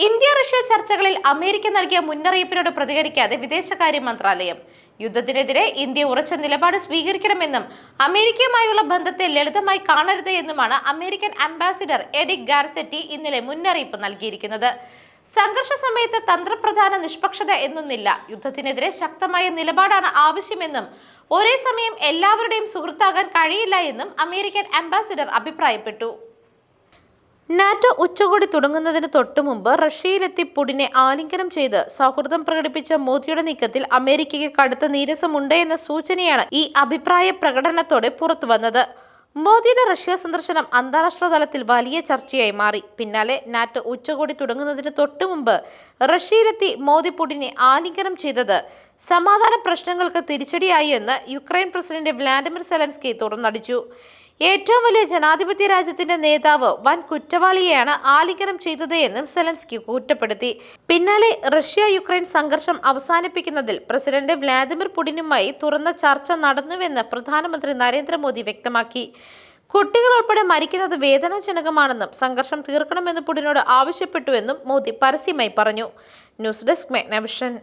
India Russia ചർച്ചകളിൽ America നൽകിയ മുന്നറിയിപ്പിനോട് പ്രതികരിക്കാതെ വിദേശകാര്യ മന്ത്രാലയം. യുദ്ധത്തിനെതിരെ ഇന്ത്യ ഉറച്ച നിലപാട് സ്വീകരിക്കണമെന്നും അമേരിക്കയുമായുള്ള ബന്ധത്തെ ലളിതമായി കാണരുത് എന്നുമാണ് അമേരിക്കൻ അംബാസിഡർ എഡിക് ഗാർസെറ്റി ഇന്നലെ മുന്നറിയിപ്പ് നൽകിയിരിക്കുന്നത്. സംഘർഷ സമയത്ത് തന്ത്രപ്രധാന നിഷ്പക്ഷത എന്നൊന്നില്ല, യുദ്ധത്തിനെതിരെ ശക്തമായ നിലപാടാണ് ആവശ്യമെന്നും ഒരേ സമയം എല്ലാവരുടെയും സുഹൃത്താകാൻ കഴിയില്ല എന്നും അമേരിക്കൻ അംബാസിഡർ അഭിപ്രായപ്പെട്ടു. നാറ്റോ ഉച്ചകോടി തുടങ്ങുന്നതിന് തൊട്ടുമുമ്പ് റഷ്യയിലെത്തി പുടിനെ ആലിംഗനം ചെയ്ത് സൗഹൃദം പ്രകടിപ്പിച്ച മോദിയുടെ നീക്കത്തിൽ അമേരിക്കയ്ക്ക് കടുത്ത നീരസമുണ്ട് എന്ന സൂചനയാണ് ഈ അഭിപ്രായ പ്രകടനത്തോടെ പുറത്തുവന്നത്. മോദിയുടെ റഷ്യ സന്ദർശനം അന്താരാഷ്ട്ര തലത്തിൽ വലിയ ചർച്ചയായി മാറി. പിന്നാലെ നാറ്റോ ഉച്ചകോടി തുടങ്ങുന്നതിന് തൊട്ടുമുമ്പ് റഷ്യയിലെത്തി മോദി പുടിനെ ആലിംഗനം ചെയ്തത് സമാധാന പ്രശ്നങ്ങൾക്ക് തിരിച്ചടിയായി എന്ന് യുക്രൈൻ പ്രസിഡന്റ് വ്ളാഡിമിർ സെലൻസ്കി തുറന്നടിച്ചു. ഏറ്റവും വലിയ ജനാധിപത്യ രാജ്യത്തിന്റെ നേതാവ് വൻ കുറ്റവാളിയെയാണ് ആലിംഗനം ചെയ്തത് എന്നും സെലൻസ്കി കുറ്റപ്പെടുത്തി. പിന്നാലെ റഷ്യ യുക്രൈൻ സംഘർഷം അവസാനിപ്പിക്കുന്നതിൽ പ്രസിഡന്റ് വ്ളാഡിമിർ പുടിനുമായി തുറന്ന ചർച്ച നടന്നുവെന്ന് പ്രധാനമന്ത്രി നരേന്ദ്രമോദി വ്യക്തമാക്കി. കുട്ടികൾ ഉൾപ്പെടെ മരിക്കുന്നത് വേദനാജനകമാണെന്നും സംഘർഷം തീർക്കണമെന്ന് പുടിനോട് ആവശ്യപ്പെട്ടുവെന്നും മോദി പരസ്യമായി പറഞ്ഞു. News desk മെഗ്നവിഷൻ.